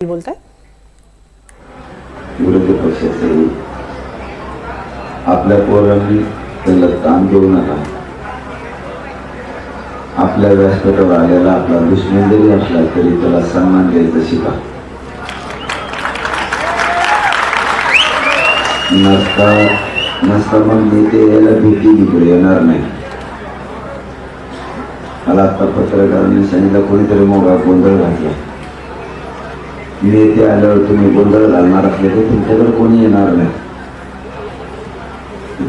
बोलताय? विरोधी पक्षाचे आपल्या पोरांनी त्याला ताण देऊ नका. आपल्या व्यासपीठावर आलेला आपला दुश्मन जरी असला तरी त्याला सन्मान द्यायचं शिका. नसता मग नेते यायला भेटी इकडे येणार नाही. मला आता पत्रकारांनी सांगितलं कोणीतरी मोठा गोंधळ घातला. नेते आल्यावर तुम्ही गोंधळ घालणार असले तर तुमच्याकडे कोणी येणार नाही.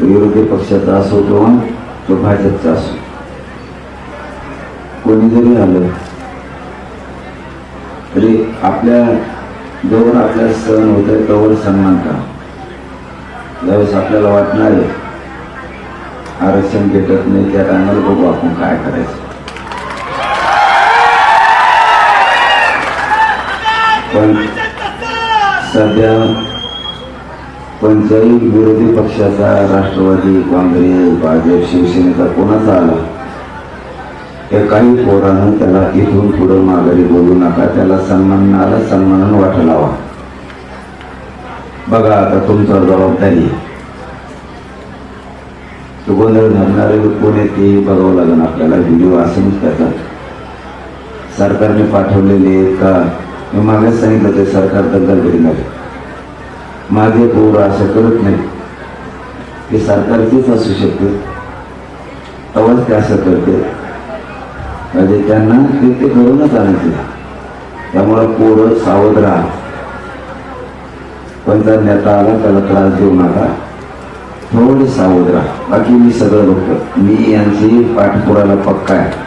विरोधी पक्षाचा असो किंवा तो भाजपचा असो, कोणी जरी आलं तरी आपल्या जवळ आपल्या सण होते तोवर सन्मान करा. ज्यावेळेस आपल्याला वाटणार आहे आरक्षण भेटत नाही त्या टायमाला बघू आपण काय करायचं. पण सध्या कोणत्याही विरोधी पक्षाचा, राष्ट्रवादी, काँग्रेस, भाजप, शिवसेनेचा कोणाचा आला त्या काही पोरानं त्याला इथून पुढं माघारी बोलू नका. त्याला सन्मानाला सन्मानानं वाटा लावा. बघा आता तुमचा जबाबदारी तो गोंधळ घालणारे कोण आहे ते बघावं लागेल आपल्याला. व्हिडिओ असेल त्याचा सरकारने पाठवलेले का मी मागेच सांगितलं ते सरकार दखल करीणार. माझे पोर असं करत नाही. ते सरकारचेच असू शकते तेव्हाच ते असं करते. म्हणजे त्यांना ते करूनच आणायचे. त्यामुळं पोरं सावध राहा. कोणता नेता आला त्याला त्रास देऊ नका. थोडे सावध राहा. बाकी मी सगळं बघतो. मी यांची पाठपुराला पक्का आहे.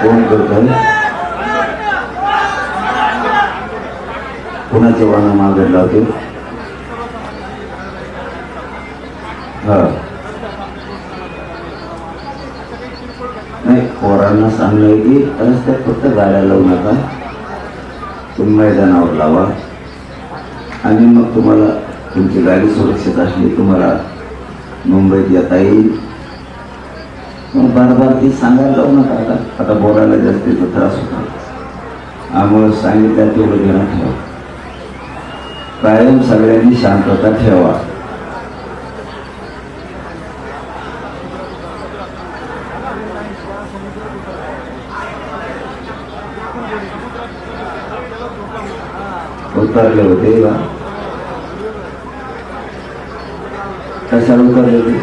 कोण करतोय? कोणाचे वाहन मागे लावते? नाही, पोरांना सांगलंय की रस्त्यात फक्त गाड्या लावू नका, तुम्ही मैदानावर लावा. आणि मग तुम्हाला तुमची गाडी सुरक्षित असली तुम्हाला मुंबईत येता येईल. बार ती सांगायला लावू नका. आता बोलायला जास्तीचा त्रास होता. आम्हाला सांगितलं तेवढं घेणं ठेवा. कायम सगळ्यांनी शांतता ठेवा. उतरले होते का? कशाला उतरले होते?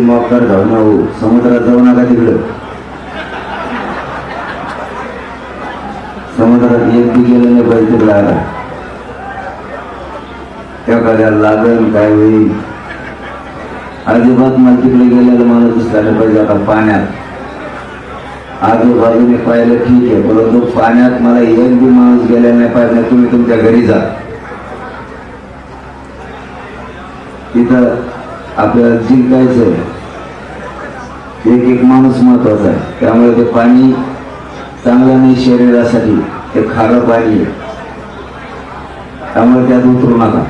मोकर जाऊ ना, समुद्रात जाऊ नका. तिकडं समुद्रात एक बी गेलं नाही पाहिजे. तिकडं आला एखाद्या लागल काय होईल अजिबात. मला तिकडे गेलेलं मला दिसलं पाहिजे. आता पाण्यात आजूबाजूने पाहिलं ठीक आहे, परंतु पाण्यात मला एक बी माणूस गेलेला नाही पाहिजे. तुम्ही तुमच्या घरी जा. तिथं आपल्याला जिंकायचं एक एक माणूस महत्वाचा आहे. त्यामुळे ते पाणी चांगलं नाही शरीरासाठी. ते खारं पाणी आहे. त्यामुळे त्यात उतरू नका.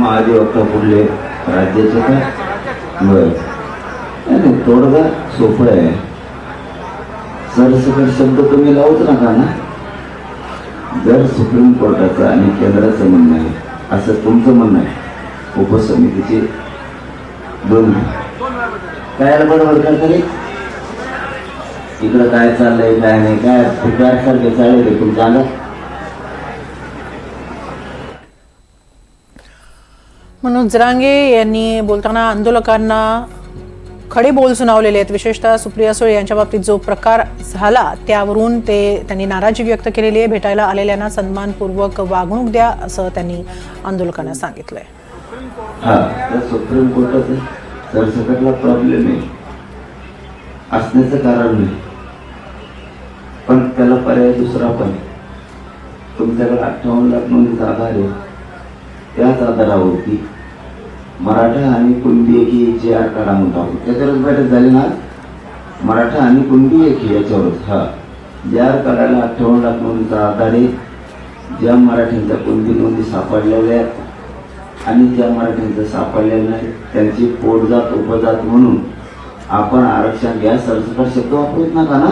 महाधिवक्ता पुढले राज्याचे का? बरं, थोडं सोपं आहे. सरसकट शब्द तुम्ही लावूच नका ना. जर सुप्रीम कोर्टाचं आणि केंद्राचं म्हणणं आहे असं तुमचं म्हणणं आहे, उपसमितीचे दोन काय बरोबर करता इकडं काय चाललंय काय नाही काय सारखे चालले ते तुमच्या अंगात. मनोज जरांगे यांनी बोलताना आंदोलकांना खडे बोल सुनावलेले आहेत. विशेषतः सुप्रिया सुळे यांच्या बाबतीत जो प्रकार झाला त्यावरून त्यांनी नाराजी व्यक्त केलेली आहे. भेटायला आलेल्यांना सन्मानपूर्वक वागणूक द्या असं त्यांनी आंदोलकांना सांगितलंय. सुप्रीम कोर्टाचा सरसकटला प्रॉब्लेम आहे, असण्याचं कारण नाही, पण त्याला पर्याय दुसरा पण. तुमच्याकडे 58 लाख नोंदीचा आधार आहे, त्याच आधारावरती मराठा आणि कुणबी एकी जे आर काढा म्हणतो आपण, त्याच्यावरच बैठक झाली ना. मराठा आणि कुणबी एकी याच्यावरच जे आर काढायला 58 लाख नोंदीचा आधार आहे. ज्या मराठ्यांच्या कुणबी नोंदी सापडलेल्या आणि ज्या मराठ्यांचं सापडलेलं नाही त्यांची पोटजात उपजात म्हणून आपण आरक्षण घ्या सरसकट शब्द वापरत नका ना.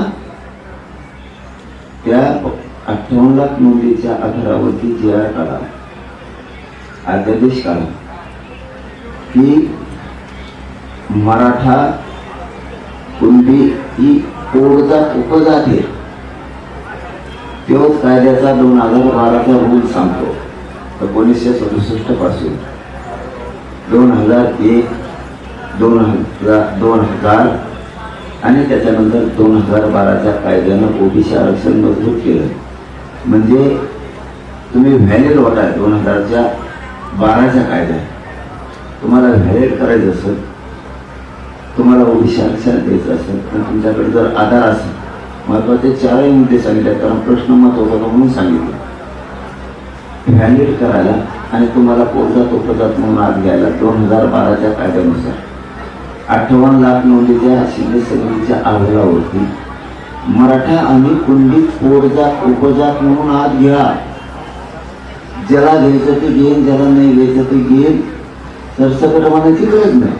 त्या 58 लाख नोंदीच्या आधारावरती जे आर काढा, अध्यादेश काढा की मराठा कुणबी ही पोटजात उपजात आहे. तोच कायद्याचा 2012चा रूल सांगतो. 1967 पासून 2001, 2000 आणि त्याच्यानंतर 2012च्या कायद्यानं ओबीसी आरक्षण मजबूत केलं. म्हणजे तुम्ही व्हॅलिड होता 2012च्या कायद्यात. तुम्हाला व्हॅलिड करायचं असेल, तुम्हाला ओबीसी आरक्षण द्यायचं असेल, तर तुमच्याकडे जर आधार असेल, महत्वाचे 4 मुद्दे सांगितले, कारण प्रश्न महत्वाचा म्हणून सांगितलं. व्हॅलिड करायला आणि तुम्हाला पोटजात उपजात म्हणून आत घ्यायला 2012च्या कायद्यानुसार 58 लाख नोंदीच्या शिंदे समितीच्या आधारावरती मराठा आणि कुणबी पोटजात उपजात म्हणून आत घ्या. ज्याला घ्यायचं ते घेईन, ज्याला नाही घ्यायचं ते घेईन. सरसकट म्हणायची गरज नाही.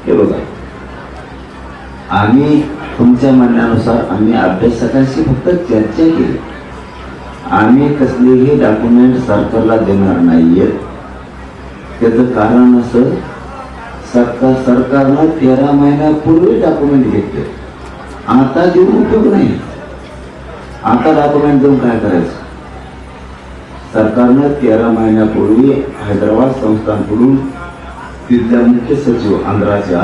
हे बघा, आम्ही तुमच्या म्हणण्यानुसार आम्ही अभ्यासकांशी फक्त चर्चा केली. आम्ही कसलेही डॉक्युमेंट सरकारला देणार नाहीये. त्याचं कारण असं, सरकारनं 13 महिन्यापूर्वी डॉक्युमेंट घेतले. आता देऊन उपयोग नाही. आता डॉक्युमेंट देऊन काय करायचं? सरकारनं 13 महिन्यापूर्वी हैदराबाद संस्थानकडून तिथल्या मुख्य सचिव आंध्राच्या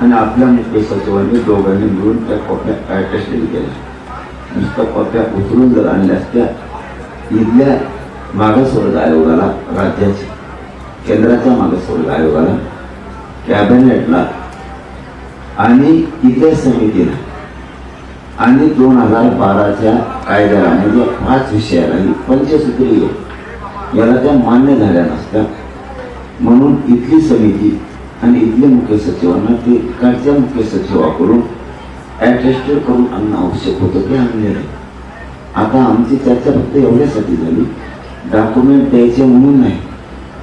आणि आपल्या मुख्य सचिवांनी दोघांनी मिळून त्या कॉप्या टेस्टिंग केल्या. नुसत्या कॉप्या उचलून जर आणल्या असत्या इथल्या मागासवर्ग आयोगाला, राज्याच्या केंद्राच्या मागासवर्ग आयोगाला, कॅबिनेटला आणि इथल्या समितीला आणि 2012च्या कायद्याला, म्हणजे 5 विषयाला पंचसूत्रीय याला त्या मान्य झाल्या नसत्या. म्हणून इथली समिती आणि इथले मुख्य सचिवांना ते कालच्या मुख्य सचिवाकडून ॲटेस्टेड करून आणणं आवश्यक होतं. ते आणले नाही. आता आमची चर्चा फक्त एवढ्यासाठी झाली, डॉक्युमेंट द्यायचे म्हणून नाही,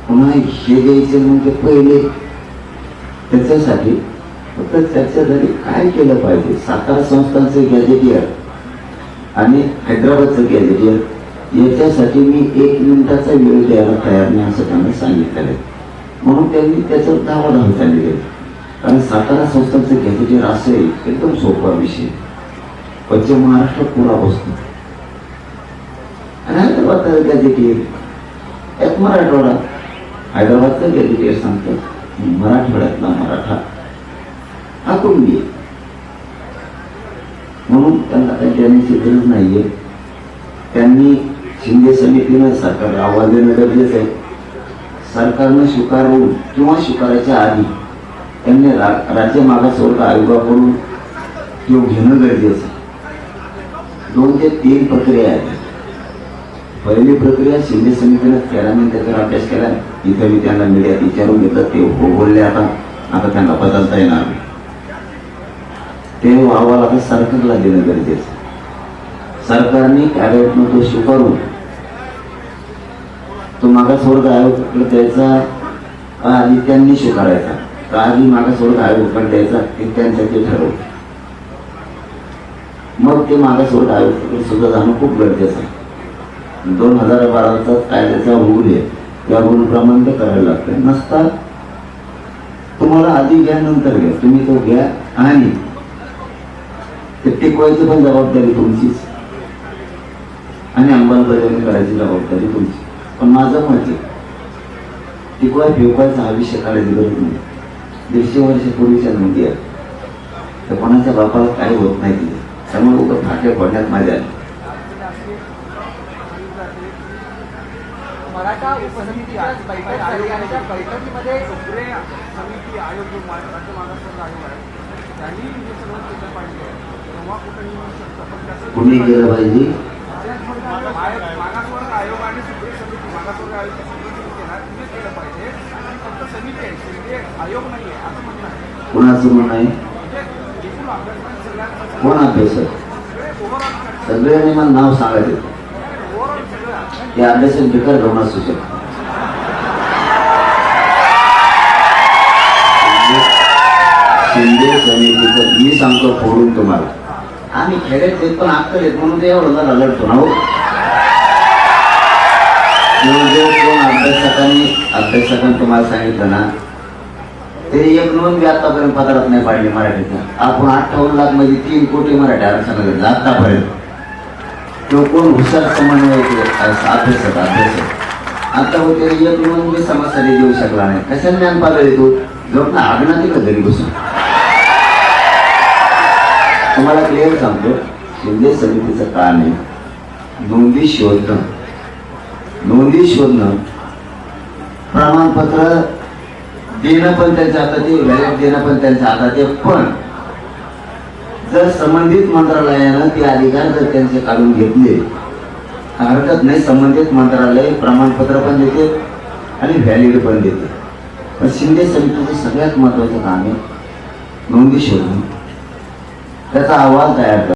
पुन्हा हे द्यायचे म्हणजे पहिले, त्याच्यासाठी फक्त चर्चा झाली. काय केलं पाहिजे? सातारा संस्थांचं गॅजेटियर आणि हैदराबादचं गॅजेटियर याच्यासाठी मी 1 मिनिटाचा वेळ द्यायला तयार नाही असं त्यांना सांगितलेलं आहे. म्हणून त्यांनी त्याच्यावर धावाधाव चालली आहे. कारण सातारा संस्थांचं गॅजेटियर असं आहे, एकदम सोपा विषय, पश्चिम महाराष्ट्र पुरा बसतो. आणि हैदराबादचं गॅजेटियर एक मराठवाडा, हैदराबादचं गॅजेटियर सांगतं मराठवाड्यातला मराठा हा कुणबी आहे. म्हणून त्यांना काही देण्याची गरज नाहीये. त्यांनी शिंदे समितीनं सरकारला आवाज देणं गरजेचं आहे. सरकारनं स्वीकारून किंवा स्वीकारायच्या आधी त्यांनी राज्य मागासवर्ग आयोगाकडून तो घेणं गरजेचं आहे. 2 ते 3 प्रक्रिया आहेत. पहिली प्रक्रिया शिंदे समितीनं केला, मी त्याचा अभ्यास केला. इथं मी त्यांना मीडियात विचारून घेतलं, ते हो बोलले. आता त्यांना बदलता येणार नाही. ते अहवाल आता सरकारला देणं गरजेचं. सरकारने कॅबिनेटनं तो स्वीकारून तो मागासवर्ग आयोगाकडे द्यायचा का आधी त्यांनी स्वीकारायचा, का आधी मागासवर्ग आयोगाकडे द्यायचा, ते त्यांचं ते ठरवलं. मग ते मागासवर्ग आयोगाकडे सुद्धा जाणं खूप गरजेचं आहे. 2012चा कायद्याचा रूल आहे, त्या रूलप्रमाणे ते करायला लागतं. नसता तुम्हाला आधी घ्या नंतर घ्या, तुम्ही तो घ्या आणि ते टिकवायची पण जबाबदारी तुमचीच आणि अंमलबजावणी करायची जबाबदारी तुमची. पण माझं मत आहे टिकवाय फिरवायचा हा विषय काढायची गरज नाही. 150 वर्षापूर्वीच्या नोंदी आहेत, तर कोणाच्या बापाला काही होत नाही तिथे, त्यामुळे उभं फाटे पडण्यात माझ्या आले. मराठा उपसमितीच्या बैठकीमध्ये समिती आयोग राज्य मागासवर्ग आयोग आहे त्यांनी हे सगळं केलं पाहिजे तेव्हा कुठेही होऊ शकतं. पण त्याचं कुणी केलं पाहिजे? मागासवर्ग आयोग आणि सुप्रीम समिती मागासवर्ग आयोगाची सुप्रीम समिती आहे ना तिने केलं पाहिजे. आणि फक्त समिती आहे, शिंदे आयोग नाही आहे असं म्हणणं आहे. कुणाचं म्हणणं आहे? म्हणजे एकूण अभ्यासक्रम सगळ्यांचा कोण अभ्यासक? ओव्हरऑल सगळ्यांनी मला नाव सांगायचं. ओव्हरऑल सगळं ते अभ्यासक बेकार घेऊन असू शकतो. शिंदे समितीचं मी सांगतो फोडून तुम्हाला, आम्ही खेड्यात येत पण अक्कल येत म्हणून ते एवढं जरा लढतो ना हो. कोण अभ्यासकांनी तुम्हाला सांगितलं ना ते एक नोंद बी आतापर्यंत पत्रात नाही पाडली मराठीचा. आपण 58 लाख मध्ये 3 कोटी मराठी आरक्षण घेतलं आतापर्यंत. तो कोण हुशार समन्वय अभ्यासक आता होते एक नोंद बी समाजासाठी देऊ शकला नाही. कशाने ज्ञान पाहिलं तू जर आगना तिला घरी बसून. तुम्हाला क्लिअर सांगतो, शिंदे समितीचं काम आहे नोंदी शोधणं, प्रमाणपत्र देणं पण त्यांच्या हातात आहे, व्हॅलिड देणं पण त्यांच्या हातात आहे. पण जर संबंधित मंत्रालयानं ते अधिकार जर त्यांचे काढून घेतले हरकत नाही. संबंधित मंत्रालय प्रमाणपत्र पण देते आणि व्हॅलिड पण देते. पण शिंदे समितीचं सगळ्यात महत्वाचं काम आहे नोंदी शोधणं, त्याचा अहवाल तयार करणं.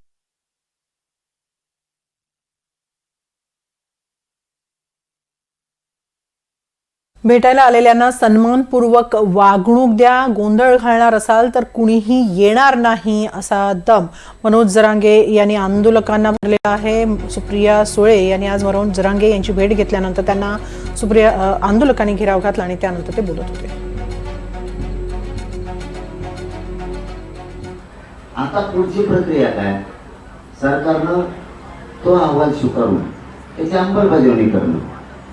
भेटायला आलेल्यांना सन्मानपूर्वक वागणूक द्या, गोंधळ घालणार असाल तर कुणीही येणार नाही असा दम मनोज जरांगे यांनी आंदोलकांना भरलेला आहे. सुप्रिया सुळे यांनी आज मनोज जरांगे यांची भेट घेतल्यानंतर त्यांना आंदोलकांनी घेराव घातला आणि त्यानंतर ते बोलत होते. आता पुढची प्रक्रिया काय? सरकारनं तो अहवाल स्वीकारून त्याची अंमलबजावणी करणं.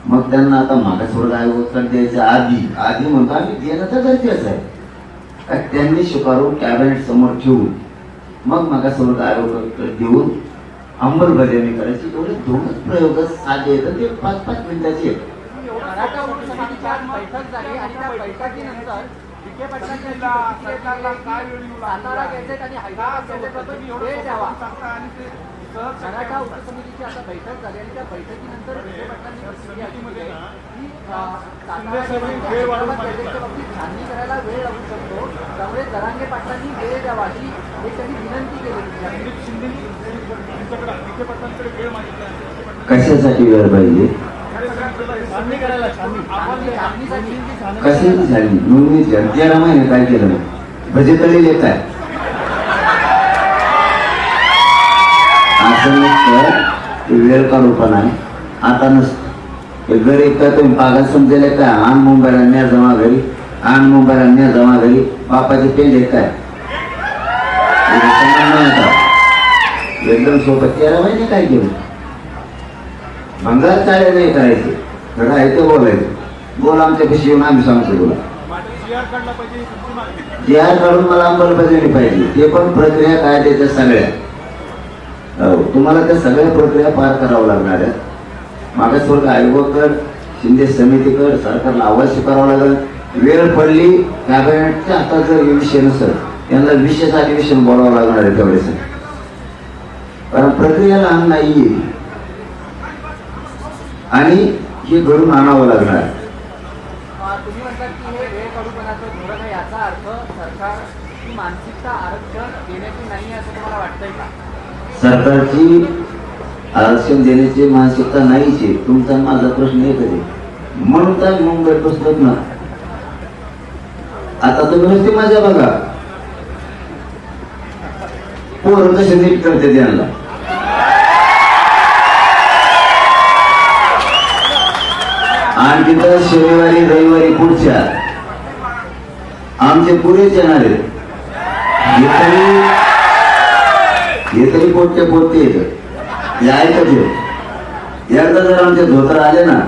मग त्यांना आता मागासवर्ग आयोग द्यायच्या आधी म्हणतो आम्ही देणं तर गरजेचं आहे. त्यांनी स्वीकारून कॅबिनेट समोर ठेवून मग मागासवर्ग आयोग देऊन अंमलबजावणी करायची. एवढे 2च प्रयोग साधे आहेत, ते 5-5 मिनिटाचे आहेत. मराठा उपसमितीची आज बैठक झाली आणि त्या बैठकीनंतर विखे पाटलांच्या काय सातारा गॅझेट आणि हैदराबाद गॅझेटवर वेळ द्यावा. मराठा उपसमितीची आता बैठक झाली आणि त्या बैठकीनंतर विखे पाटलांनी प्रतिक्रिया दिली आहे की सातारा गॅझेटच्या बाबतीत छाननी करायला वेळ लागू शकतो, त्यामुळे जरांगे पाटलांनी वेळ द्यावा ही एक त्यांनी विनंती केली. विखे पाटलांकडे वेळ मागितला. कशासाठी वेळ पाहिजे? कशाची झाली? नोंदणीची 11 महिने काय केलं? बजेट येत आहे असं नसतं. वेळ काढू पण आहे आता नसतं. गरीब काय तुम्ही पागाल समजेल काय? आण मुंबईला न्या जमा घरी, आण मुंबईला न्या जमा घरी, बापाचे पेंड येत आहे एकदम सोबत. 13 महिने काय केलं? भंगार चाळे नाही करायचे, खरं आहे ते बोलायचं. बोल आमच्या कशी येऊन आम्ही सांगतो बोला. जी आर काढून मला अंमलबजावणी पाहिजे. ते पण प्रक्रिया काय त्याच्या सगळ्या तुम्हाला त्या सगळ्या प्रक्रिया पार करावं लागणार आहेत. मागासवर्ग आयोगाकडे, शिंदे समितीकडे सरकारला आवाज स्वीकारावा लागेल. वेळ पडली कॅबिनेटच्या हातात जर विषय नसेल त्यांना विशेष अधिवेशन बोलावं लागणार आहे तेवढेच. कारण प्रक्रिया लहान नाहीये आणि हे घडून आणावं लागणार. तुम्ही म्हणतात की हे वेळ काढूपणाचं धोरण आहे, याचा अर्थ सरकारची मानसिकता आरक्षण देण्याची नाही असं तुम्हाला वाटतंय का? सरकारची आरक्षण देण्याची मानसिकता नाहीच आहे. तुमचा माझा प्रश्न एकच आहे म्हणून तर मुंबईत बसलोत ना. आता तुम्ही नुसती मजा बघा, पोरं कसे नीट करते त्यांना. आणि तिथं शनिवारी रविवारी पुढच्या आमचे पुरेच येणार आहेत. हे तरी पोटते पोटते येत ऐकत एकदा जर आमचे धोतर आले ना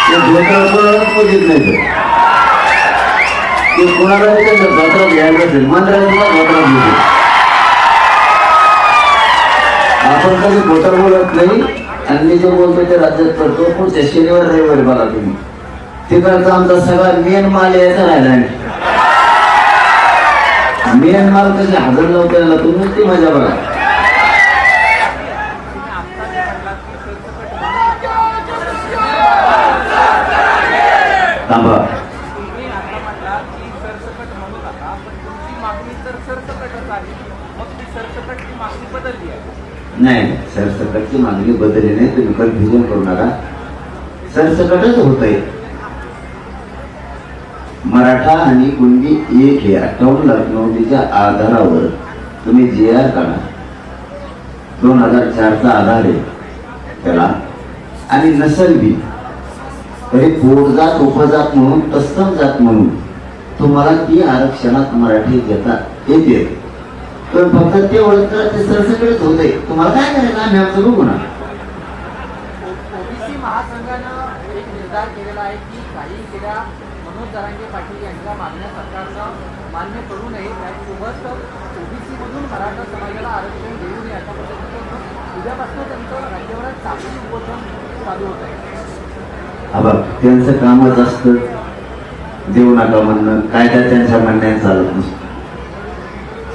ते धोतर परत पोचत नाही. ते कोणाला धोतरात घ्यायला असेल मंत्र्याला सुद्धा धोतरात घेतो. आपण कधी धोतर बोलत नाही आणि मी जे बोलतो ते राज्यात करतो. पुढच्या शनिवार रविवारी बघा तुम्ही तिकडचा आमचा सगळा मेन माल यायचा राहिला. मेन माल कसे हजर लावता यायला तुम्ही ती मजा बघा. थांबा नाही सरसकटची मागणी बदलली नाही. तुम्ही कन्फ्युजन करू नका. सरसकटच होत आहे. मराठा आणि कुणबी एक हे 58 लाख नोंदीच्या आधारावर तुम्ही JR काढा. 2004चा आधार आहे त्याला. आणि नसल बी तरी पोटजात उपजात म्हणून तत्सम जात म्हणून तुम्हाला ती आरक्षणात मराठी देतात येते. पण फक्त ते ओळखतात ते सरसकटच होते. तुम्हाला काय करायचं आम्ही आमचं बघू ना. ओबीसी महासंघानं एक निर्धार केलेला आहे की काही गेल्या मनोज जरांगे पाटील यांच्या मागण्या सरकारनं मान्य करू नये. त्यासोबत ओबीसी मधून मराठा समाजाला आरक्षण देऊ नये अशा पद्धतीनं उद्यापासून त्यांचं राज्यभरात साखळी उपोषण चालू होत आहे. त्यांचं कामच असतं देऊ नका म्हणणं. काय काय त्यांच्या म्हणण्यात चालत नसतं.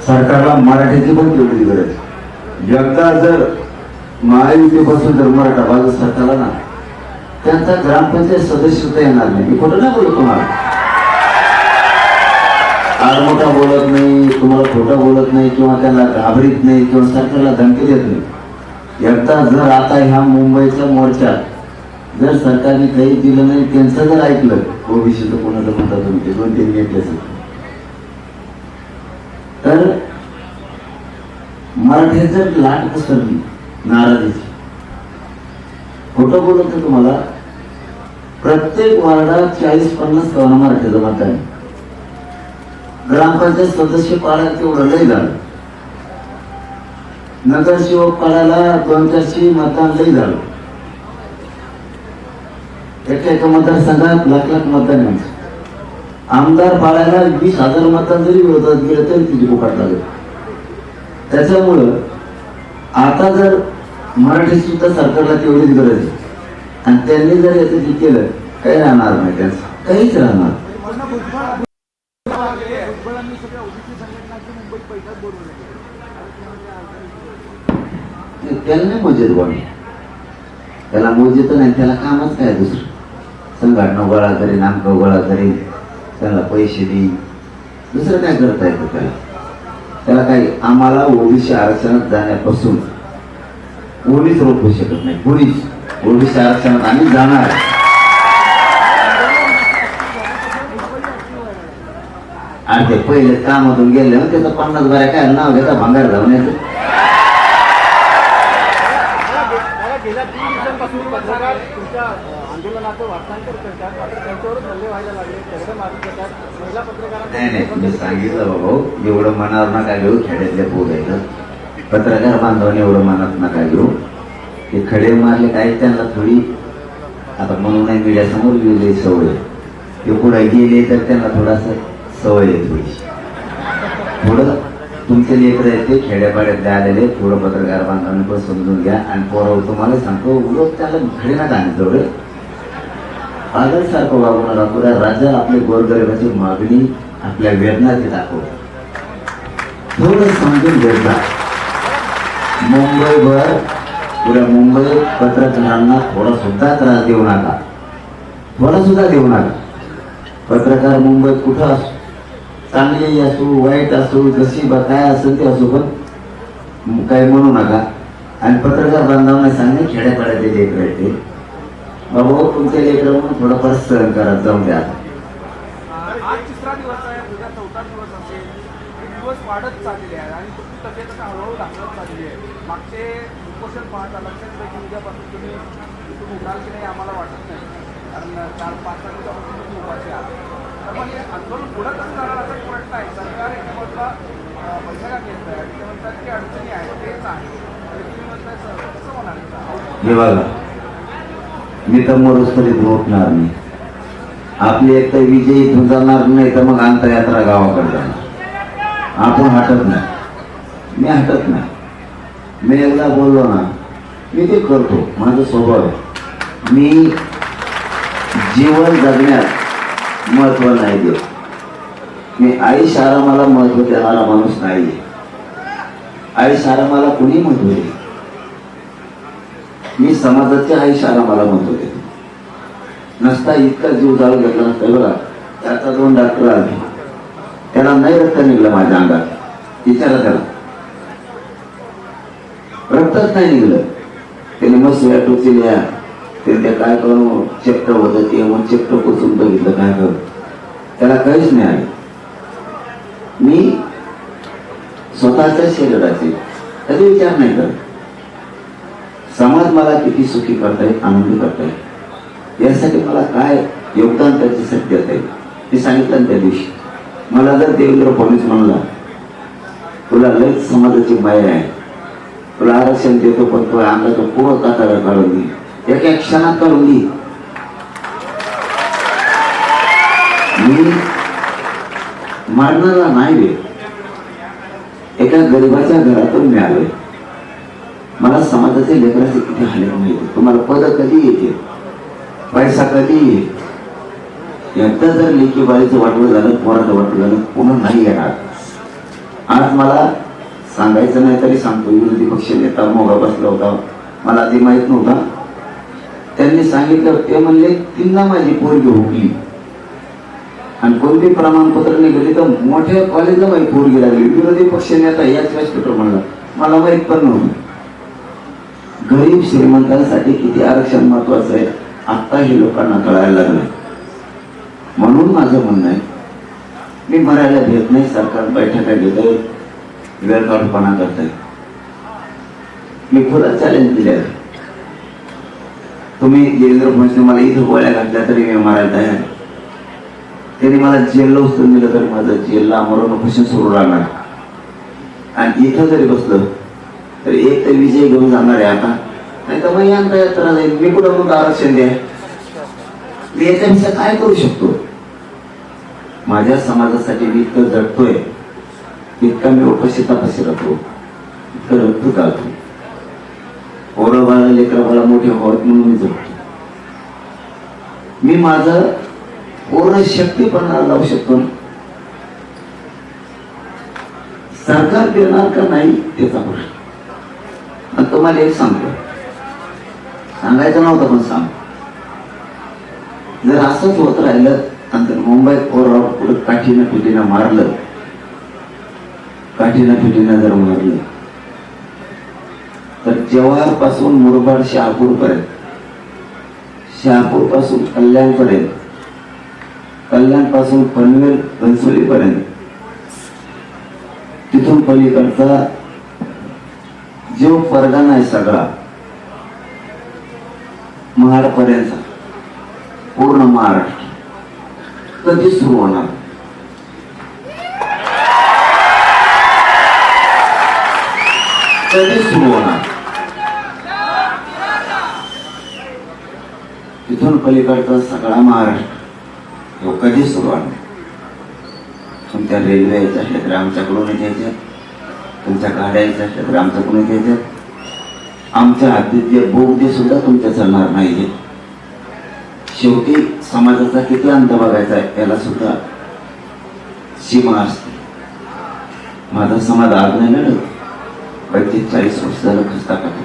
सरकारला मराठीची पण तेवढी गरज. एकदा जर महायुतीपासून जर मराठा बाजू सरकारला ना त्यांचा ग्रामपंचायत सदस्यता येणार नाही. मी खोटं नाही बोलत तुम्हाला. आडमोठा बोलत नाही तुम्हाला, खोटं बोलत नाही किंवा त्याला घाबरीत नाही किंवा सरकारला धमकी देत नाही. एकदा जर आता ह्या मुंबईच्या मोर्चात जर सरकारने काही दिलं नाही त्यांचं जर ऐकलं ओबीसीचं कोणाचं म्हणतात तुम्ही 2-3 नेते तर मराठी जर लाट पसरली नाराजीची. खोटं बोलत नाही तुम्हाला. प्रत्येक वार्डात 40-50 कवना मराठीचं मतदान. ग्रामपंचायत सदस्य पाडायला तेवढं लय झालं. नगरसेवक पाडायला 200-400 मतदान लय झालं. एका मतदारसंघात लाख मतदान आहे. आमदार पाडायला 20,000 मतदान जरी विरोधात गेलं तरी तिची फुकट लागेल. त्याच्यामुळं आता जर मराठी सुद्धा सरकारला तेवढीच गरज आहे. आणि त्यांनी जर याचं जे केलं काही राहणार नाही. त्यांचं काहीच राहणार. त्यांना मोजेत बोल. त्याला मोजेत नाही. त्याला कामच काय दुसरं. संघटना गोळा करेन नामकं गोळा करेन त्याला पैसे देईन दुसरं काय करता येतं त्याला. त्याला काही आम्हाला ओबीसी आरक्षणात जाण्यापासून कोणीच रोखू शकत नाही. कोणीच ओबीसी आरक्षणात आम्ही जाणार. आणि ते पहिले कामातून गेले त्याचं 50 बाऱ्या काय नाव घेता भांगार जाऊन यायचं. गेल्या 3 दिवसांपासून पत्रकार तुमच्या आंदोलनाचं वार्तांकन करतात. त्यांच्यावरच हल्ले व्हायला लागले. तेवढं मारून करतात. महिला पत्रकारांना नाही मी सांगितलं बाबा एवढं मनावर नका घेऊ. खेड्यातल्या पोरायचं पत्रकार बांधवाने एवढं मनात नका घेऊ. ते खडे मारले काय त्यांना थोडी आता म्हणून नाही मीडियासमोर गेले सवय. ते पुढे गेले तर त्यांना थोडासा सवय आहे थोडीशी. थोडं तुमचे लेकर आहेत ते खेड्यापाड्यात आलेले थोडं पत्रकार बांधवांनी पण समजून घ्या. आणि पोरावर तुम्हाला सांगतो उलट त्याला खडे ना गाणे तेवढे आदरसारखं वागवणारा पुऱ्या राज्यात आपली गोरगरिबाची मागणी आपल्या वेदना ते दाखव. थोडं समजून घेता. मुंबईभर पुऱ्या मुंबईत पत्रकारांना थोडा सुद्धा त्रास देऊ नका. थोडा सुद्धा देऊ नका. पत्रकार मुंबईत कुठं असो चांगली असो वाईट असो जशी काय असेल ते असो पण काही म्हणू नका. आणि पत्रकार बांधवांना सांगणे खेड्यापाड्याचे लेकर आहेत ते बाबा तुमचे लेकर म्हणून थोडंफार सहन करा जाऊन द्या. आज 3रा दिवस आहे. उद्या 4था दिवस असेल. वाढत चाललेली आहे आणि तुमची तब्येत आता हळूहळू ढासळत चाललेली आहे. मागचे उपोषण पाहता लक्षात पैकी उद्यापासून तुम्ही इथून उठाल की नाही आम्हाला वाटत नाही, कारण 4-5 दिवसापासून तुम्ही उपाशी आहात. तर मग हे आंदोलन पुढं कसं जाणार असा एक प्रश्न आहे. सरकार एका बाजूला बैठका घेत आहे आणि ते म्हणतात की अडचणी आहेत, तेच आहे आणि तुम्ही म्हणताय कसं होणार हे बघा, मी तर मरुस्थळीत उठणार नाही. आपली एक तर विजय इथून जाणार नाही तर मग अंतयात्रा गावाकडे जाणार. आपण हटत नाही, मी हटत नाही. मी एकदा बोललो ना, मी ते करतो, माझा स्वभाव आहे. मी जीवन जगण्यात महत्व नाही देत. मी आयुष आरामाला महत्व देणारा माणूस नाही. आयुष आरामाला कुणी महत्व देईल? मी समाजाच्या आयुष आरामाला महत्व देतो. नसता इतका जीव जाळून घेतला नसता. बघा, त्याचा 2 डॉक्टर आले, त्याला नाही रक्त निघलं माझ्या अंगात. विचारा त्याला, रक्तच नाही निघलं. त्याने मग सुया टोचल्या, ते काय करून चेप्ट होतं ते मग चेप्ट कोचून बघितलं काय करू, त्याला काहीच नाही आलं. मी स्वतःच्या शरीराचे कधी विचार नाही करत. समाज मला किती सुखी करताय, आनंदी करताय, यासाठी मला काय योगदान त्याच्यासाठी देता येईल ते सांगितलं त्या दिवशी. मला जर देवेंद्र फडणवीस म्हणला, तुला लयच समाजाची माया आहे, तुला आरक्षण देतो पण तो अंगाचा पूर्ण कातडा काढून दे, एका क्षणात काढून दे. मी मारणारा नाही रे. एका गरीबाच्या घरातून मी आलोय. मला समाजाचे लेकराचे किती हाल माहिती. तुम्हाला पद कधी येते, पैसा कधी येईल. एकदा जर लेखी बाळीचं वाटलं झालं, पोराचं वाटलं झालं, पुन्हा नाही येणार. आज मला सांगायचं नाही तरी सांगतो, विरोधी पक्ष नेता मोगा बसला होता, मला ते माहित नव्हता. त्यांनी सांगितलं, ते म्हणले तिला माझी पोरगी हुकली आणि कोणती प्रमाणपत्र निघाली तर मोठ्या कॉलेजला माझी पोरगी लागली. विरोधी पक्ष नेता याच व्यासपीठावर म्हणला, मला माहित पण नव्हतं. गरीब श्रीमंतांसाठी किती आरक्षण महत्वाचं आहे आता हे लोकांना कळायला लागलं. म्हणून माझं म्हणणं आहे, मी मरायला भेट नाही. सरकार बैठका घेत आहे, वेळ काढूपणा करत आहे. मी खुला चॅलेंज दिले आहे. तुम्ही देवेंद्र फडणवीस मला इथं गोळ्या घातल्या तरी मी मारायला तयार. त्यांनी मला जेलला उचलून दिलं तरी माझं जेलला मरण उपोषण सुरू राहणार. आणि इथं जरी बसलं तर एक तर विजय घेऊन जाणार आहे आता, नाही तर मग अंतयात्रा जाईल. मी कुठं मग आरक्षण द्या, मी याच्यापेक्षा काय करू शकतो? माझ्या समाजासाठी मी इतकं जगतोय, इतका मी उपाशी तापाशी राहतो, इतकं रक्त काढतो. पोरं बाळा लेकरा बाळा मोठे होत म्हणून मी जगतो. मी माझं पूर्ण शक्तीपणाला लावू शकतो ना. सरकार देणार का नाही त्याचा प्रश्न. आणि तुम्हाला एक सांगतो, सांगायचं नव्हतं पण सांग. जर असंच होत राहिलं आणि मुंबईत पोरावर पुढे काठीनं पिठीनं मारलं, काठीनं पिठीनं जर मारलं तर जवाहर पासून मुरबाड शहापूर पर्यंत, शहापूर पासून कल्याण पर्यंत, कल्याण पासून पनवेल घनसोली पर्यंत, तिथून पलीकडचा जो परगणा आहे सगळा महाड पर्यंत, पूर्ण महाराष्ट्र कधी सुरू होणार? कधी सुरू होणार? तिथून पलीकडचा सगळा महाराष्ट्र तो कधी सुरू होणार? तुमच्या रेल्वे यायच्या असल्या तर आमच्याकडून यायच्या, तुमच्या गाड्या यायच्या असल्या तर आमच्याकडून यायच्या. आमच्या हातीत जे बोगदे सुद्धा तुमच्या चालणार नाहीये. शेवटी समाजाचा किती अंत बघायचा आहे याला सुद्धा सीमा असते. माझा समाज आज नाही लढत, 45 वर्ष झालं खस्ता खातो.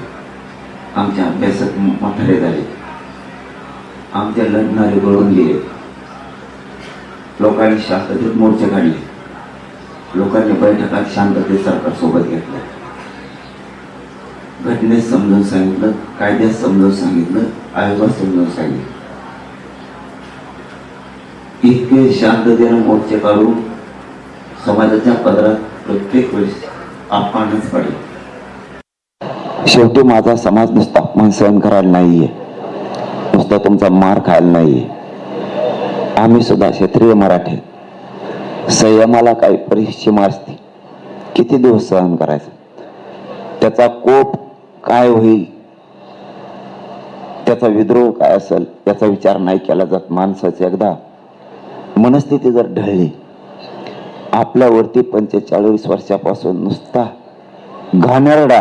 आमच्या अभ्यासात म्हातारे झाले, आमच्या लढणारे गळून गेले. लोकांनी शांततेत मोर्चे काढले, लोकांनी बैठकात शांततेत सरकार सोबत घेतलं, घटनेत समजावून सांगितलं, कायद्यात समजावून सांगितलं, आयोगात समजावून सांगितलं. इतके शांततेने मोर्चे काढून समाजाच्या पदरात प्रत्येक वेळेस अपमानच पडेल. शेवटी माझा समाज नुसता अपमान सहन करायला नाहीये, नुसता तुमचा मार खायला नाहीये. आम्ही सुद्धा क्षेत्रीय मराठी, संयमाला काही परिसीमा असते. किती दिवस सहन करायचं, त्याचा कोप काय होईल, त्याचा विद्रोह काय असेल याचा विचार नाही केला जात. माणसाची एकदा मनस्थिती जर ढळली, आपल्यावरती 45 वर्षापासून नुसता घाणेरडा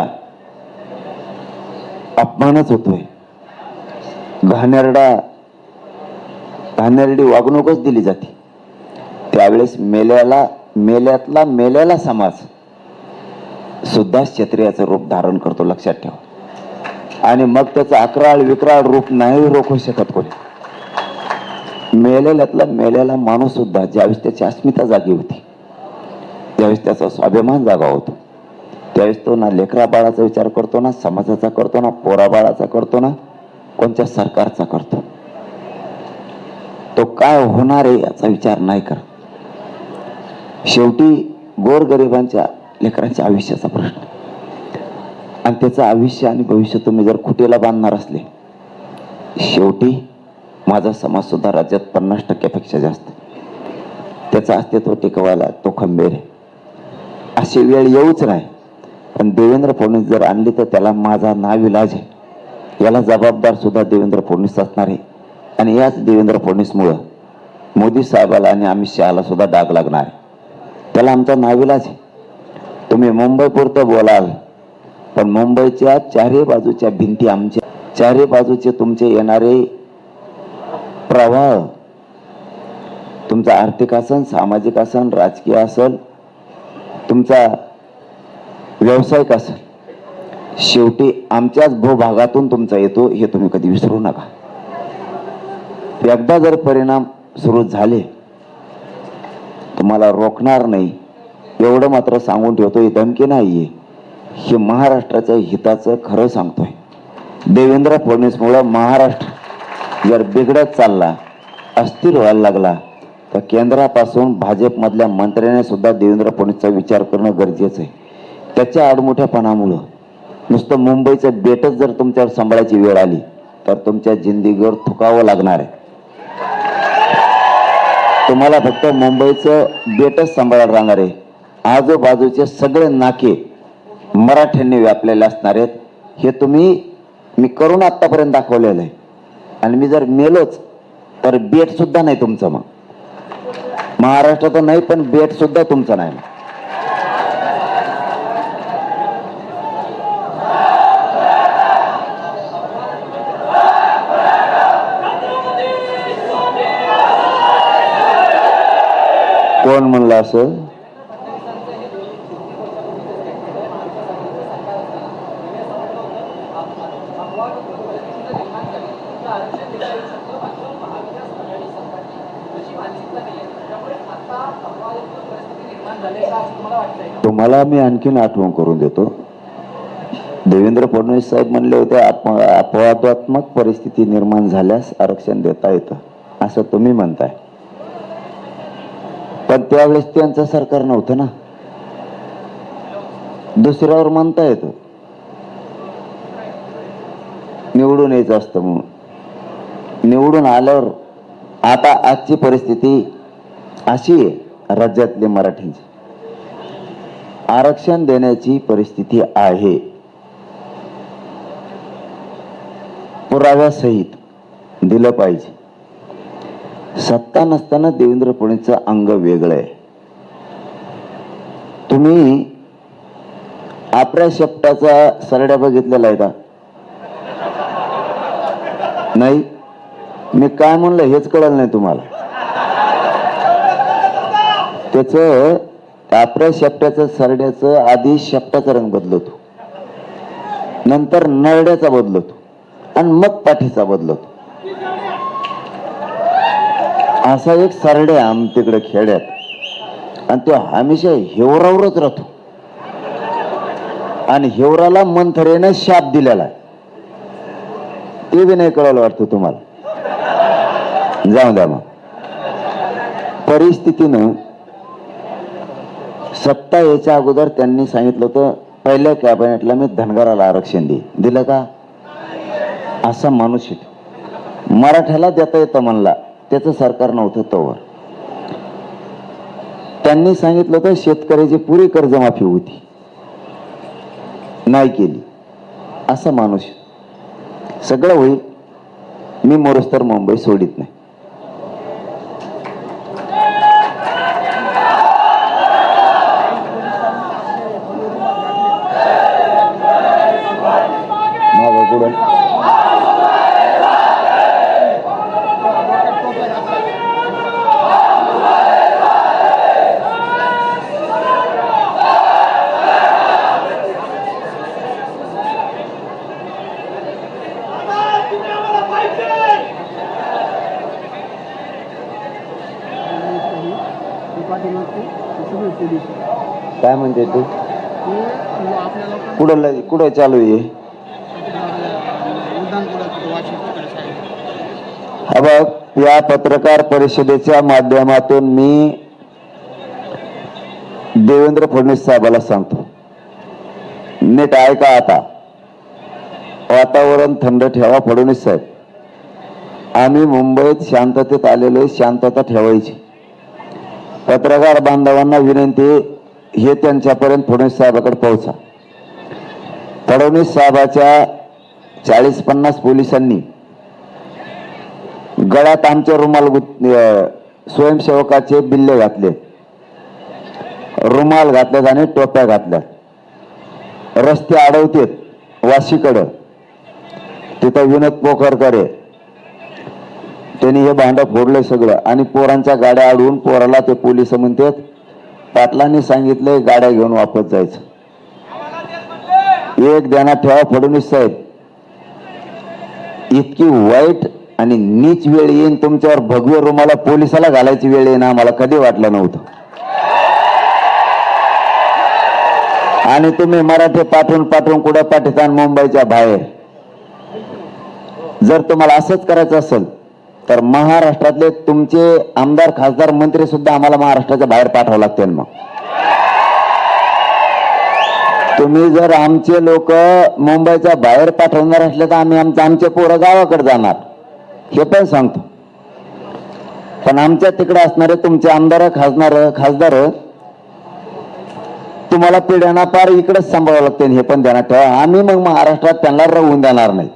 अपमानच होतोय, घाणेरडी वागणूकच दिली जाते. त्यावेळेस मेल्यातला मेलेला समाज सुद्धा क्षत्रियाचं रूप धारण करतो, लक्षात ठेवा. आणि मग त्याचं अकराळ विक्राळ रूप नाही रोखू शकत कोणी. मेलेल्यातला मेलेला माणूस सुद्धा ज्यावेळेस त्याची अस्मिता जागी होती, ज्यावेळेस त्याचा स्वाभिमान जागा होतो, त्यावेळेस तो ना लेकरा बाळाचा विचार करतो, ना समाजाचा करतो, ना पोरा बाळाचा करतो, ना कोणत्या सरकारचा करतो. तो काय होणार आहे याचा विचार नाही करत. शेवटी गोरगरिबांच्या लेकरांच्या आयुष्याचा प्रश्न, आणि त्याचं आयुष्य आणि भविष्य तुम्ही जर खुटेला बांधणार असले, शेवटी माझा समाज सुद्धा राज्यात 50% जास्त, त्याचं अस्तित्व टिकवायला तो खंबीर आहे. अशी वेळ येऊच नाही. पण देवेंद्र फडणवीस जर आणली तर त्याला माझा नाविलाज आहे. याला जबाबदार सुद्धा देवेंद्र फडणवीस असणार आहे. आणि याच देवेंद्र फडणवीसमुळं मोदी साहेबाला आणि अमित शहाला सुद्धा डाग लागणार आहे. त्याला आमचा नाविलाज आहे. तुम्ही मुंबईपुरतं बोलाल, पण मुंबईच्या चारही बाजूच्या भिंती आमच्या, चारही बाजूचे तुमचे येणारे प्रवाह, तुमचा आर्थिक असन, सामाजिक असन, राजकीय असेल, तुमचा व्यावसायिक असेल, शेवटी आमच्याच भूभागातून तुमचा येतो, हे तुम्ही कधी विसरू नका. एकदा जर परिणाम सुरू झाले, तुम्हाला रोखणार नाही एवढं मात्र सांगून ठेवतो. ही धमकी नाहीये, हे महाराष्ट्राच्या हिताचं खरं सांगतोय. देवेंद्र फडणवीसमुळे महाराष्ट्र जर बिघडत चालला, अस्थिर व्हायला लागला, तर केंद्रापासून भाजपमधल्या मंत्र्यांनी सुद्धा देवेंद्र फडणवीसचा विचार करणं गरजेचं आहे. त्याच्या आडमुठ्यापणामुळं नुसतं मुंबईचं बेटच जर तुमच्यावर सांभाळायची वेळ आली, तर तुमच्या जिंदगीवर थुकावं लागणार आहे. तुम्हाला फक्त मुंबईचं बेटच सांभाळायला राहणार आहे. आजूबाजूचे सगळे नाके मराठ्यांनी व्यापलेले असणार आहेत. हे मी करून आतापर्यंत दाखवलेलं आहे. आणि मी जर मेलोच तर बेट सुद्धा नाही तुमचं. मग महाराष्ट्रात नाही, पण बेट सुद्धा तुमचं नाही. कोण म्हणलं असं? तुम्हाला मी आणखीन आठवण करून देतो. देवेंद्र फडणवीस साहेब म्हणले होते, अपवादात्मक परिस्थिती निर्माण झाल्यास आरक्षण देता येतं, असं तुम्ही म्हणताय. पण त्यावेळेस त्यांचं सरकार नव्हतं ना, दुसऱ्यावर म्हणता येतं. निवडून यायचं असतं म्हणून. निवडून आल्यावर आता आजची परिस्थिती अशी आहे, राज्यातले मराठींची आरक्षण देण्याची परिस्थिती आहे, पुराव्यासहित दिलं पाहिजे. सत्ता नसताना देवेंद्र फडणवीसचं अंग वेगळं आहे. तुम्ही आपल्या शेपटाचा सरड्या बघितलेला आहे का? नाही. मी काय म्हणलं हेच कळलं नाही तुम्हाला. त्याचं आपल्या शेपटाचं सरड्याचं आधी शेपटाचा रंग बदलतो, नंतर नरड्याचा बदलतो, आणि मग पाठीचा बदलतो. असा एक सरडे आमच्याकडे खेड्यात, आणि तो हमेशा हिवरावरच राहतो. आणि हिवराला मंथरेने शाप दिलेला आहे. ते बी नाही कळायला वाटतं तुम्हाला. जाऊ द्या. मग परिस्थितीनं सत्ता याच्या अगोदर त्यांनी सांगितलं होतं पहिल्या कॅबिनेटला मी धनगराला आरक्षण दिलं का? असा माणूस आहे. मराठ्याला देता येतं म्हणला, त्याचं सरकार नव्हतं तोवर. त्यांनी सांगितलं होतं शेतकऱ्याची पुरी कर्जमाफी होती, नाही केली. असा माणूस सगळं होईल, मी मोरस्तर मुंबई सोडित नाही. मागं पुढं काय म्हणते तू? कुठं चालू आहे? हा बघ, या पत्रकार परिषदेच्या माध्यमातून मी देवेंद्र फडणवीस साहेबाला सांगतो, नीट ऐका. आता वातावरण थंड ठेवा. फडणवीस साहेब, आम्ही मुंबईत शांततेत आलेलो, शांतता ठेवायची. पत्रकार बांधवांना विनंती, हे त्यांच्यापर्यंत फडणवीस साहेबाकडे पोहोचा. फडणवीस साहेबाच्या 40-50 पोलिसांनी गळ्यात आमचे रुमाल स्वयंसेवकाचे बिल्ले घातले, रुमाल घातलेत आणि टोप्या घातल्या. रस्ते अडवतेत वाशीकडं, तिथं विनोद पोखरकर आहे, त्यांनी हे भांडं फोडलंय सगळं. आणि पोरांच्या गाड्या अडवून पोराला ते पोलिस म्हणतात, पाटलांनी सांगितलंय गाड्या घेऊन वापस जायचं. एक ध्यानात ठेवा फडणवीस साहेब, इतकी वाईट आणि नीच वेळ येईन तुमच्यावर, भगवे रुमाला पोलिसाला घालायची वेळ येईन, आम्हाला कधी वाटलं नव्हतं. आणि तुम्ही मराठी पाठवून कुठं पाठवता मुंबईच्या बाहेर. जर तुम्हाला असंच करायचं असेल तर महाराष्ट्रातले तुमचे आमदार खासदार मंत्री सुद्धा आम्हाला महाराष्ट्राच्या बाहेर पाठवावं लागतील. मग तुम्ही जर आमचे लोक मुंबईच्या बाहेर पाठवणार असले तर आम्ही आमचे पोरं गावाकडे जाणार, हे पण सांगतो. पण आमच्या तिकडे असणारे तुमचे आमदार खासदार तुम्हाला पिढ्यांना पार इकडेच सांभाळावं लागते, हे पण ध्यानात ठेवा. आम्ही मग महाराष्ट्रात त्यांना राहून देणार नाही.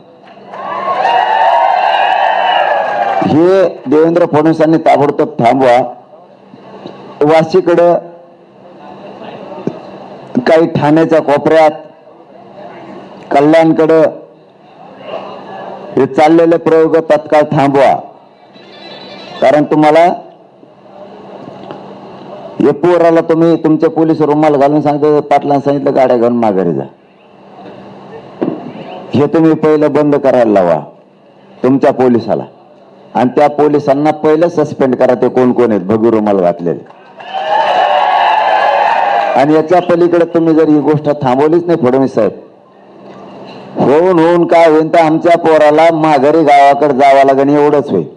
हे देवेंद्र फडणवीसांनी ताबडतोब थांबवा. वाशीकडं काही ठाण्याच्या कोपऱ्यात, कल्याणकडं हे चाललेले प्रयोग तत्काळ थांबवा. कारण तुम्हाला हे पोराला तुम्ही तुमचे पोलीस रुमाल घालून सांगतो, पाटलांना सांगितलं गाड्या घेऊन माघारी जा. हे तुम्ही पहिलं बंद करायला लावा तुमच्या पोलिसाला, आणि त्या पोलिसांना पहिलं सस्पेंड करा, ते कोण कोण आहेत भगू रुमाल घातलेले. आणि याच्या पलीकडे तुम्ही जर ही गोष्ट थांबवलीच नाही फडणवीस साहेब, होऊन काय होईल तर आमच्या पोराला माघारी गावाकडे जावं लागेल, एवढंच होईल.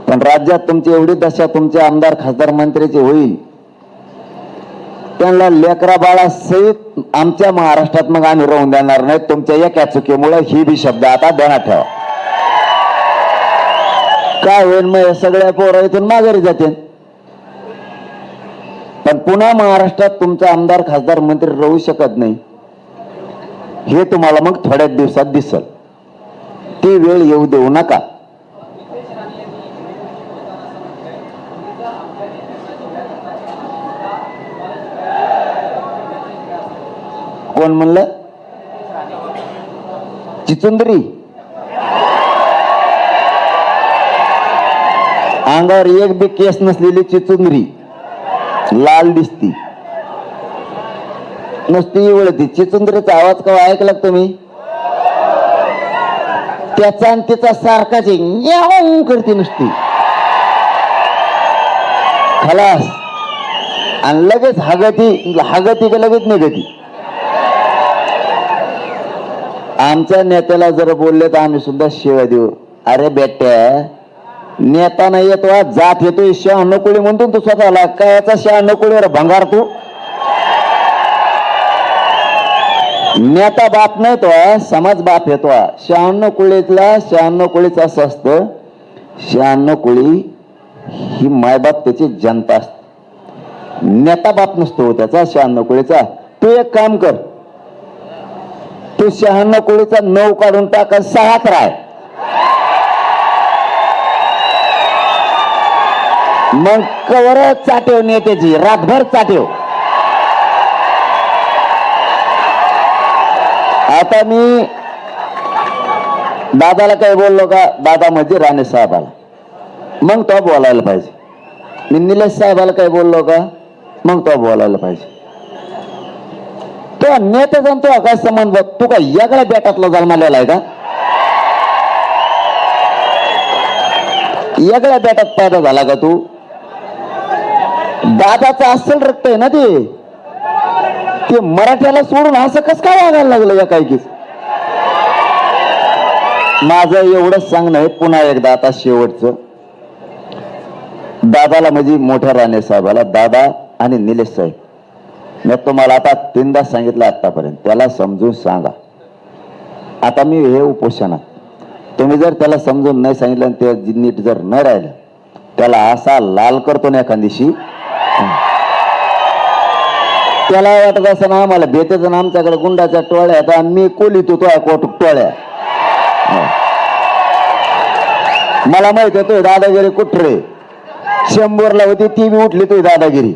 पण राज्यात तुमची एवढी दशा तुमचे आमदार खासदार मंत्र्याची होईल, त्यांना लेकरा बाळा सहित आमच्या महाराष्ट्रात मग आम्ही राहून देणार नाही. तुमच्या एका चुकीमुळे ही बी शब्द आता ध्यानात ठेवा. काय होईल मग, सगळ्या पोरं इथून माघारी जातील. पण पुन्हा महाराष्ट्रात तुमचा आमदार खासदार मंत्री राहू शकत नाही, हे तुम्हाला मग थोड्याच दिवसात दिसल. ती वेळ येऊ देऊ नका. कोण म्हणलं? चिचुंदरी अंगावर एक बी केस नसलेली चिचुंदरी, लाल दिसती, नुसती इवळती. चिचुंदरीचा आवाज केव्हा ऐकला तुम्ही? त्याचा आणि तिचा सारखाच न्याऊ करते नुसती, खलास. आणि लगेच हागती का लगेच निघती. आमच्या नेत्याला जर बोलले तर आम्ही सुद्धा शिव्या देऊ. अरे बेट्या, नेता नाही येतो जात येतोय. 96 कोळी म्हणतो तू स्वतःला, काय याचा 96 कोळीवर भंगार तू? नेता बाप नाही तो, समाज बाप येतो. 96 कोळीतला 96 कोळीच असं असतं, 96 कोळी ही मायबाप त्याची जनता असते, नेता बाप नसतो त्याचा 96 कोळीचा. तू एक काम कर, तू 96 कोळीचा 9 काढून टाक, 6 राय. मग कवर चाटेव नेत्याची, रातभर चाटेव. आता मी दादाला काय बोललो का? दादा म्हणजे राणे साहेबाला, मग तो बोलायला पाहिजे. मी निलेश साहेबाला काय बोललो का? मग तो बोलायला पाहिजे. तो नेत्याचा तो काय संबंध? तू काय यागळ्या बेटातला जन्मालेला आहे का? यागळ्या बेटात पैदा झाला का तू? दादाचं असल रक्त आहे ना ते मराठ्याला सोडून असं कस काय वागायला लागलं या काय की? माझं एवढंच सांगणं आहे पुन्हा एकदा, आता शेवटचं. दादाला म्हणजे मोठ्या राणे साहेबाला, दादा आणि निलेश साहेब, मी तुम्हाला आता 3दा सांगितलं आतापर्यंत, त्याला समजून सांगा. आता मी हे उपोषणात, तुम्ही जर त्याला समजून नाही सांगितलं आणि ते नीट जर न राहिलं, त्याला असा लाल करतो ना एखादीशी. त्याला वाटत असं ना आम्हाला बेतेचं ना आमच्याकडे गुंडाच्या टोळ्या आहेत आणि मी कोलितो तो कोट टोळ्या. मला माहित आहे तो दादागिरी कुठरे 100ला होती, ती बी उठली तो दादागिरी.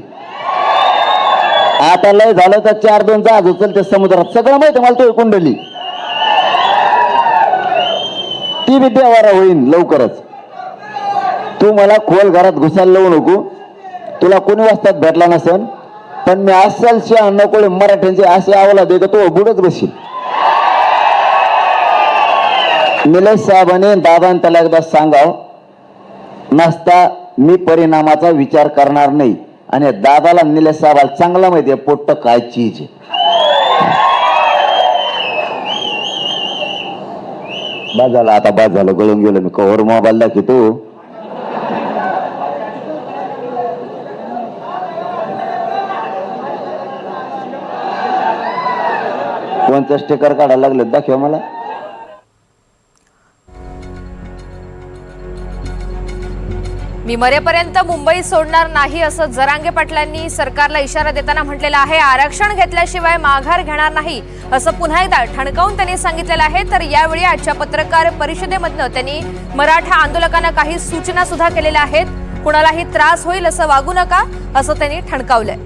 आता लय झालं तर 4-2 जहाज उचलते समुद्रात, सगळं माहिती मला तो कुंडली. ती बी देवारा होईन लवकरच. तू मला खोल घरात घुसायला लावू नको. तुला कोणी वाजतात भेटला नसेल, पण मी असल 96 कोळी मराठ्यांचे असे आवला दे तो बुडच बसील. निलेश साहेबांनी दादाने त्याला एकदा सांगाव नसता मी परिणामाचा विचार करणार नाही. आणि दादाला निलेश साहेबाला चांगला माहिती आहे पोट्ट काय चीज आहे. बाद झालं आता, बाद झालं, गळून गेलो मी. कव्हर मोबाईल दाखवतो. कोणतं स्टिकर काढायला लागलं दाखव मला. मी मरेपर्यंत मुंबई सोडणार नाही असं जरांगे पाटलांनी सरकारला इशारा देताना म्हटलेलं आहे. आरक्षण घेतल्याशिवाय माघार घेणार नाही असं पुन्हा एकदा ठणकावून त्यांनी सांगितलेलं आहे. तर यावेळी आजच्या पत्रकार परिषदेमधनं त्यांनी मराठा आंदोलकांना काही सूचना सुद्धा केलेल्या आहेत. कुणालाही त्रास होईल असं वागू नका असं त्यांनी ठणकावलंय.